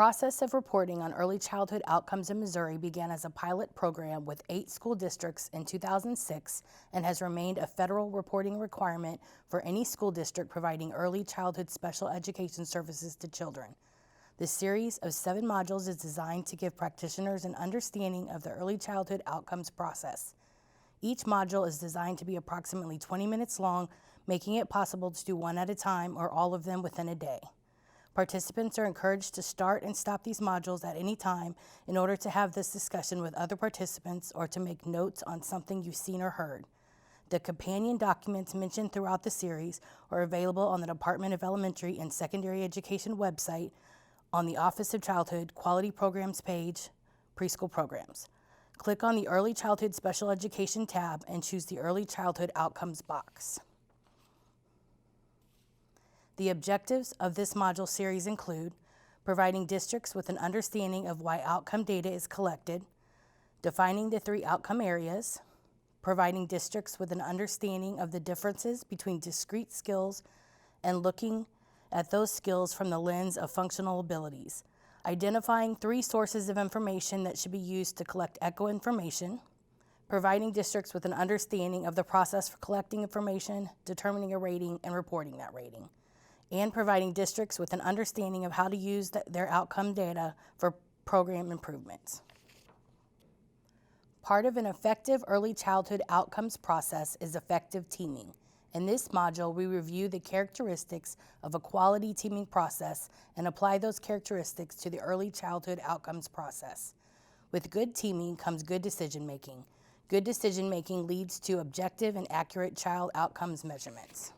process of reporting on early childhood outcomes in Missouri began as a pilot program with 8 school districts in 2006 and has remained a federal reporting requirement for any school district providing early childhood special education services to children. This series of 7 modules is designed to give practitioners an understanding of the early childhood outcomes process. Each module is designed to be approximately 20 minutes long, making it possible to do one at a time or all of them within a day. Participants are encouraged to start and stop these modules at any time in order to have this discussion with other participants or to make notes on something you've seen or heard. The companion documents mentioned throughout the series are available on the Department of Elementary and Secondary Education website on the Office of Childhood Quality Programs page, Preschool Programs. Click on the Early Childhood Special Education tab and choose the Early Childhood Outcomes box. The objectives of this module series include providing districts with an understanding of why outcome data is collected, defining the 3 outcome areas, providing districts with an understanding of the differences between discrete skills and looking at those skills from the lens of functional abilities, identifying 3 sources of information that should be used to collect echo information, providing districts with an understanding of the process for collecting information, determining a rating, and reporting that rating, and providing districts with an understanding of how to use their outcome data for program improvements. Part of an effective early childhood outcomes process is effective teaming. In this module, we review the characteristics of a quality teaming process and apply those characteristics to the early childhood outcomes process. With good teaming comes good decision making. Good decision making leads to objective and accurate child outcomes measurements.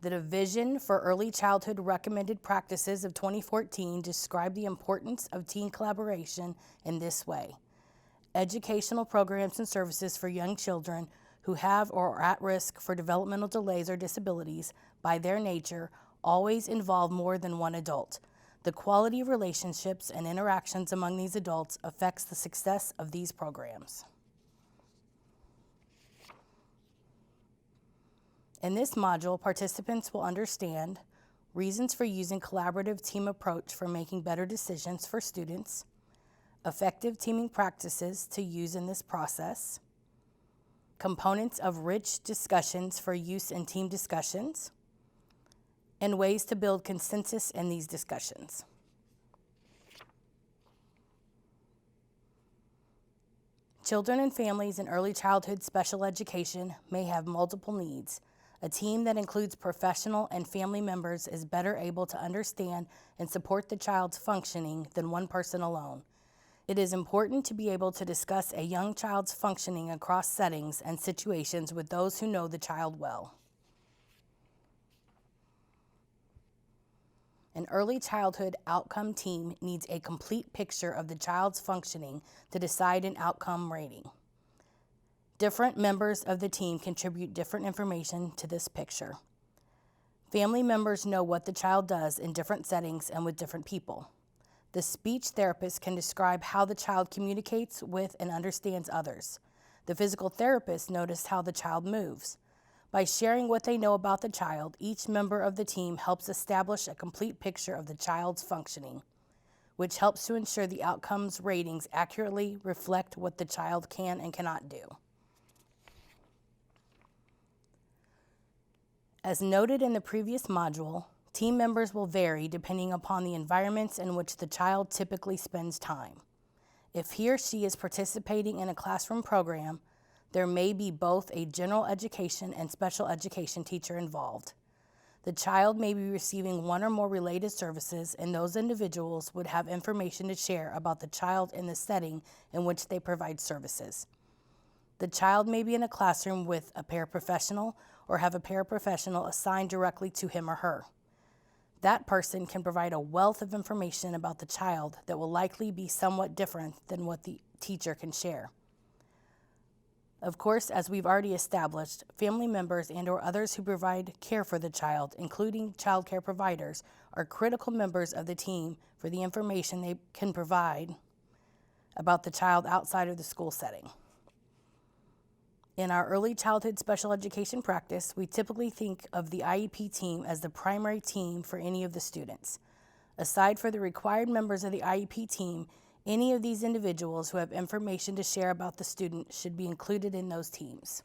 The Division for Early Childhood Recommended Practices of 2014 described the importance of team collaboration in this way. Educational programs and services for young children who have or are at risk for developmental delays or disabilities, by their nature, always involve more than one adult. The quality of relationships and interactions among these adults affects the success of these programs. In this module, participants will understand reasons for using collaborative team approach for making better decisions for students, effective teaming practices to use in this process, components of rich discussions for use in team discussions, and ways to build consensus in these discussions. Children and families in early childhood special education may have multiple needs. A team that includes professional and family members is better able to understand and support the child's functioning than one person alone. It is important to be able to discuss a young child's functioning across settings and situations with those who know the child well. An early childhood outcome team needs a complete picture of the child's functioning to decide an outcome rating. Different members of the team contribute different information to this picture. Family members know what the child does in different settings and with different people. The speech therapist can describe how the child communicates with and understands others. The physical therapist notices how the child moves. By sharing what they know about the child, each member of the team helps establish a complete picture of the child's functioning, which helps to ensure the outcomes ratings accurately reflect what the child can and cannot do. As noted in the previous module, team members will vary depending upon the environments in which the child typically spends time. If he or she is participating in a classroom program, there may be both a general education and special education teacher involved. The child may be receiving one or more related services, and those individuals would have information to share about the child in the setting in which they provide services. The child may be in a classroom with a paraprofessional or have a paraprofessional assigned directly to him or her. That person can provide a wealth of information about the child that will likely be somewhat different than what the teacher can share. Of course, as we've already established, family members and/or others who provide care for the child, including child care providers, are critical members of the team for the information they can provide about the child outside of the school setting. In our early childhood special education practice, we typically think of the IEP team as the primary team for any of the students. Aside for the required members of the IEP team, any of these individuals who have information to share about the student should be included in those teams.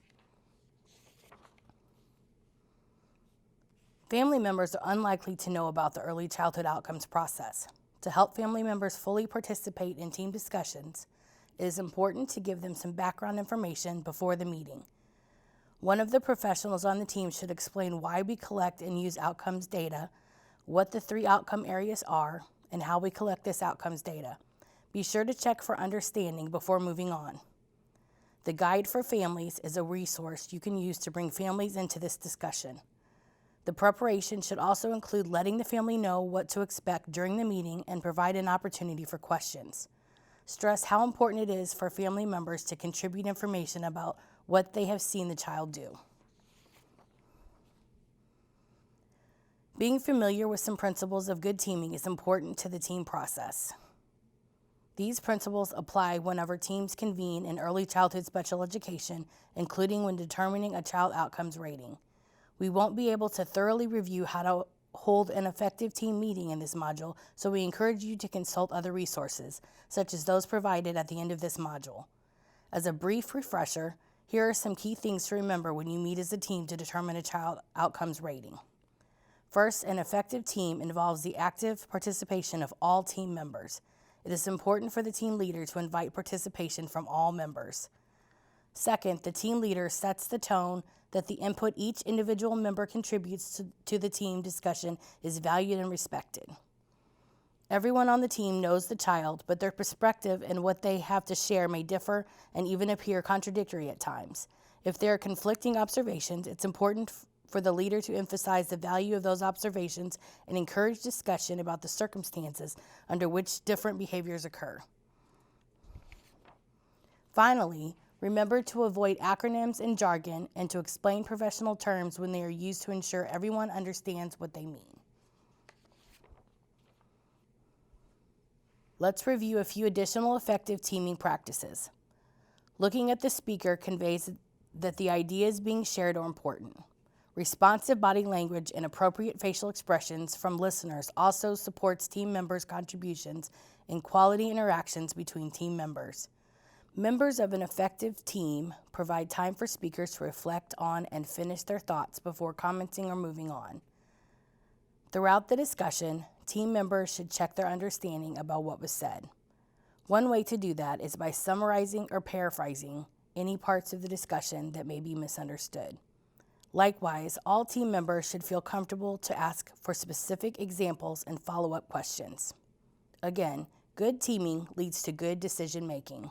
Family members are unlikely to know about the early childhood outcomes process. To help family members fully participate in team discussions, it is important to give them some background information before the meeting. One of the professionals on the team should explain why we collect and use outcomes data, what the 3 outcome areas are, and how we collect this outcomes data. Be sure to check for understanding before moving on. The Guide for Families is a resource you can use to bring families into this discussion. The preparation should also include letting the family know what to expect during the meeting and provide an opportunity for questions. Stress how important it is for family members to contribute information about what they have seen the child do. Being familiar with some principles of good teaming is important to the team process. These principles apply whenever teams convene in early childhood special education, including when determining a child outcomes rating. We won't be able to thoroughly review how to hold an effective team meeting in this module, so we encourage you to consult other resources, such as those provided at the end of this module. As a brief refresher, here are some key things to remember when you meet as a team to determine a child outcomes rating. First, an effective team involves the active participation of all team members. It is important for the team leader to invite participation from all members. Second, the team leader sets the tone that the input each individual member contributes to the team discussion is valued and respected. Everyone on the team knows the child, but their perspective and what they have to share may differ and even appear contradictory at times. If there are conflicting observations, it's important for the leader to emphasize the value of those observations and encourage discussion about the circumstances under which different behaviors occur. Finally, remember to avoid acronyms and jargon and to explain professional terms when they are used to ensure everyone understands what they mean. Let's review a few additional effective teaming practices. Looking at the speaker conveys that the ideas being shared are important. Responsive body language and appropriate facial expressions from listeners also supports team members' contributions in quality interactions between team members. Members of an effective team provide time for speakers to reflect on and finish their thoughts before commenting or moving on. Throughout the discussion, team members should check their understanding about what was said. One way to do that is by summarizing or paraphrasing any parts of the discussion that may be misunderstood. Likewise, all team members should feel comfortable to ask for specific examples and follow-up questions. Again, good teaming leads to good decision-making.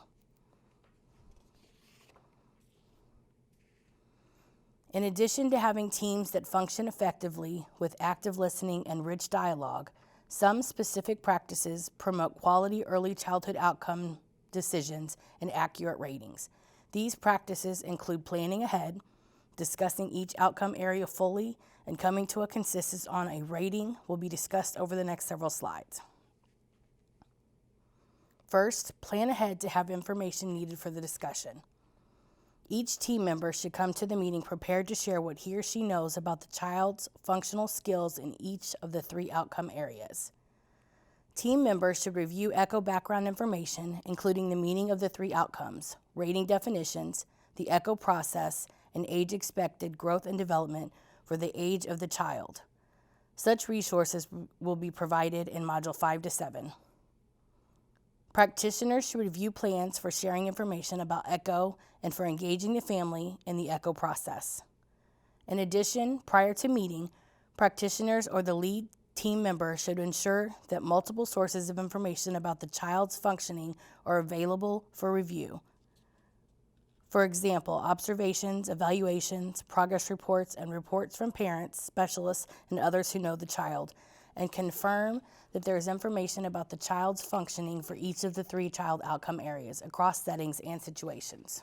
In addition to having teams that function effectively with active listening and rich dialogue, some specific practices promote quality early childhood outcome decisions and accurate ratings. These practices include planning ahead, discussing each outcome area fully, and coming to a consensus on a rating will be discussed over the next several slides. First, plan ahead to have information needed for the discussion. Each team member should come to the meeting prepared to share what he or she knows about the child's functional skills in each of the 3 outcome areas. Team members should review ECHO background information, including the meaning of the 3 outcomes, rating definitions, the ECHO process, and age expected growth and development for the age of the child. Such resources will be provided in Module 5 to 7. Practitioners should review plans for sharing information about ECHO and for engaging the family in the ECHO process. In addition, prior to meeting, practitioners or the lead team member should ensure that multiple sources of information about the child's functioning are available for review. For example, observations, evaluations, progress reports, and reports from parents, specialists, and others who know the child, and confirm that there is information about the child's functioning for each of the 3 child outcome areas across settings and situations.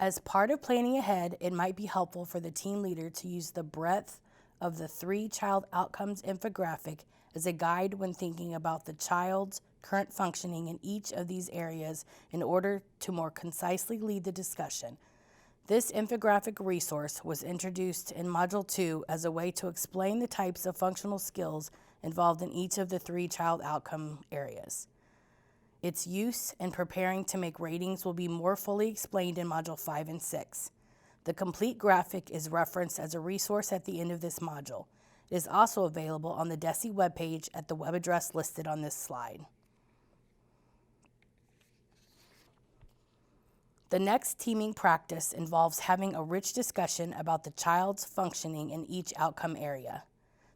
As part of planning ahead, it might be helpful for the team leader to use the breadth of the 3 Child Outcomes infographic as a guide when thinking about the child's current functioning in each of these areas in order to more concisely lead the discussion. This infographic resource was introduced in Module 2 as a way to explain the types of functional skills involved in each of the 3 child outcome areas. Its use in preparing to make ratings will be more fully explained in Module 5 and 6. The complete graphic is referenced as a resource at the end of this module. It is also available on the DESE webpage at the web address listed on this slide. The next teaming practice involves having a rich discussion about the child's functioning in each outcome area.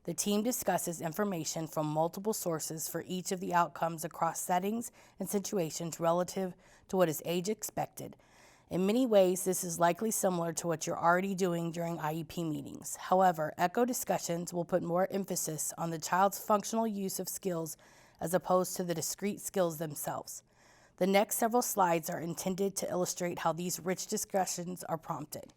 The team discusses information from multiple sources for each of the outcomes across settings and situations relative to what is age expected. In many ways, this is likely similar to what you're already doing during IEP meetings. However, ECHO discussions will put more emphasis on the child's functional use of skills as opposed to the discrete skills themselves. The next several slides are intended to illustrate how these rich discussions are prompted.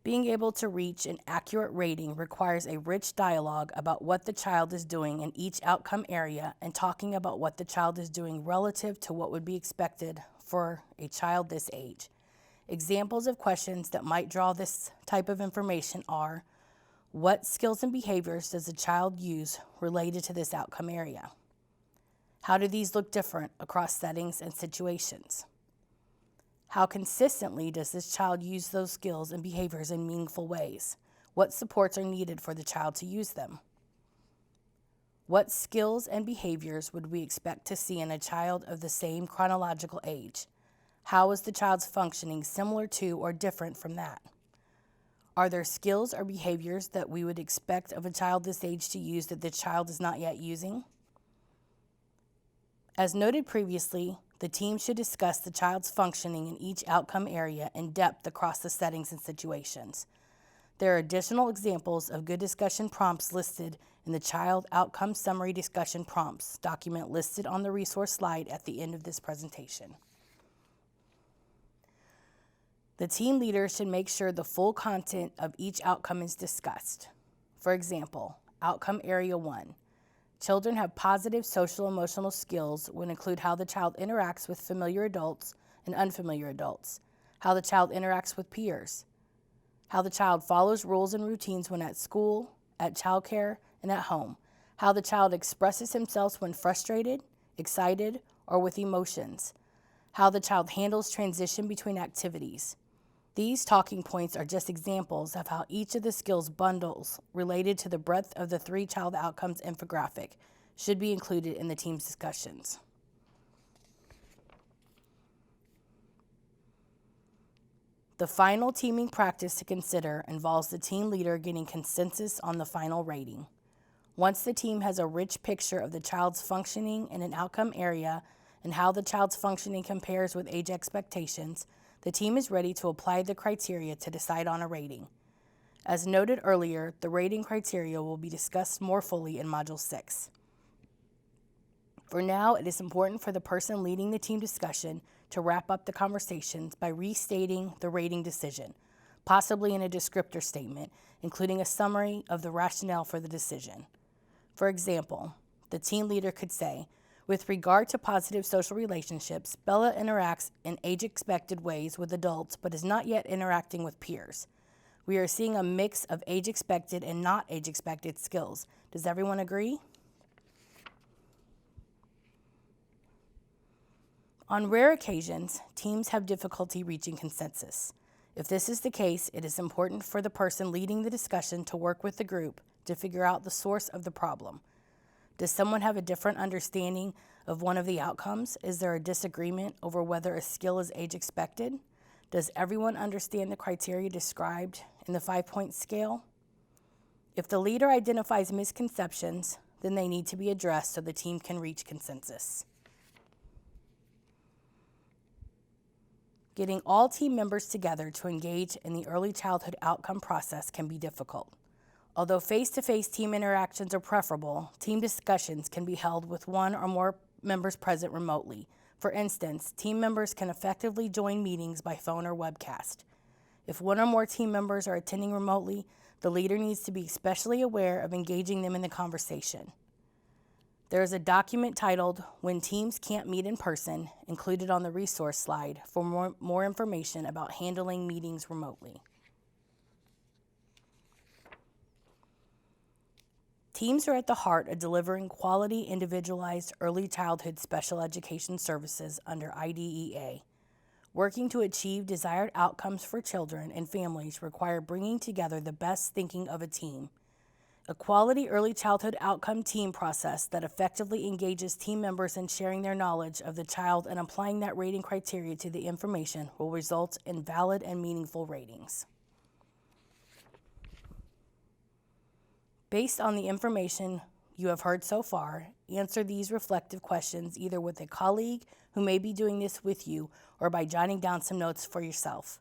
Being able to reach an accurate rating requires a rich dialogue about what the child is doing in each outcome area and talking about what the child is doing relative to what would be expected for a child this age. Examples of questions that might draw this type of information are: what skills and behaviors does the child use related to this outcome area? How do these look different across settings and situations? How consistently does this child use those skills and behaviors in meaningful ways? What supports are needed for the child to use them? What skills and behaviors would we expect to see in a child of the same chronological age? How is the child's functioning similar to or different from that? Are there skills or behaviors that we would expect of a child this age to use that the child is not yet using? As noted previously, the team should discuss the child's functioning in each outcome area in depth across the settings and situations. There are additional examples of good discussion prompts listed in the Child Outcome Summary Discussion Prompts document listed on the resource slide at the end of this presentation. The team leader should make sure the full content of each outcome is discussed. For example, Outcome Area 1. Children have positive social emotional skills would include how the child interacts with familiar adults and unfamiliar adults, how the child interacts with peers, how the child follows rules and routines when at school, at childcare, and at home, how the child expresses himself when frustrated, excited, or with emotions, how the child handles transition between activities. These talking points are just examples of how each of the skills bundles related to the breadth of the 3 Child Outcomes infographic should be included in the team's discussions. The final teaming practice to consider involves the team leader getting consensus on the final rating. Once the team has a rich picture of the child's functioning in an outcome area and how the child's functioning compares with age expectations, the team is ready to apply the criteria to decide on a rating. As noted earlier, the rating criteria will be discussed more fully in Module 6. For now, it is important for the person leading the team discussion to wrap up the conversations by restating the rating decision, possibly in a descriptor statement, including a summary of the rationale for the decision. For example, the team leader could say, with regard to positive social relationships, Bella interacts in age-expected ways with adults but is not yet interacting with peers. We are seeing a mix of age-expected and not age-expected skills. Does everyone agree? On rare occasions, teams have difficulty reaching consensus. If this is the case, it is important for the person leading the discussion to work with the group to figure out the source of the problem. Does someone have a different understanding of one of the outcomes? Is there a disagreement over whether a skill is age expected? Does everyone understand the criteria described in the 5-point scale? If the leader identifies misconceptions, then they need to be addressed so the team can reach consensus. Getting all team members together to engage in the early childhood outcome process can be difficult. Although face-to-face team interactions are preferable, team discussions can be held with 1 or more members present remotely. For instance, team members can effectively join meetings by phone or webcast. If one or more team members are attending remotely, the leader needs to be especially aware of engaging them in the conversation. There is a document titled "When Teams Can't Meet in Person" included on the resource slide for more information about handling meetings remotely. Teams are at the heart of delivering quality, individualized early childhood special education services under IDEA. Working to achieve desired outcomes for children and families require bringing together the best thinking of a team. A quality early childhood outcome team process that effectively engages team members in sharing their knowledge of the child and applying that rating criteria to the information will result in valid and meaningful ratings. Based on the information you have heard so far, answer these reflective questions either with a colleague who may be doing this with you or by jotting down some notes for yourself.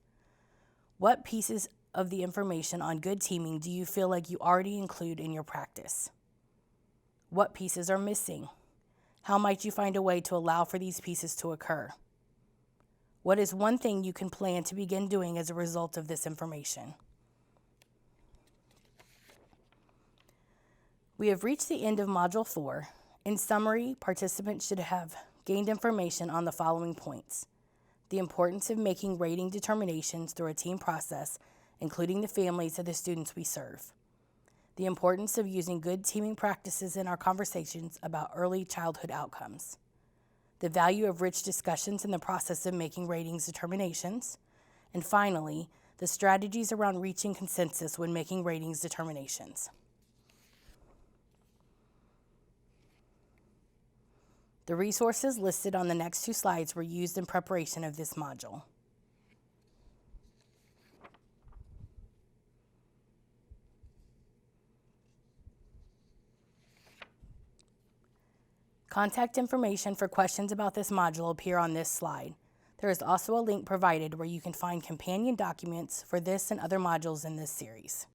What pieces of the information on good teaming do you feel like you already include in your practice? What pieces are missing? How might you find a way to allow for these pieces to occur? What is one thing you can plan to begin doing as a result of this information? We have reached the end of Module 4. In summary, participants should have gained information on the following points: the importance of making rating determinations through a team process, including the families of the students we serve; the importance of using good teaming practices in our conversations about early childhood outcomes; the value of rich discussions in the process of making ratings determinations; and finally, the strategies around reaching consensus when making ratings determinations. The resources listed on the next two slides were used in preparation of this module. Contact information for questions about this module appear on this slide. There is also a link provided where you can find companion documents for this and other modules in this series.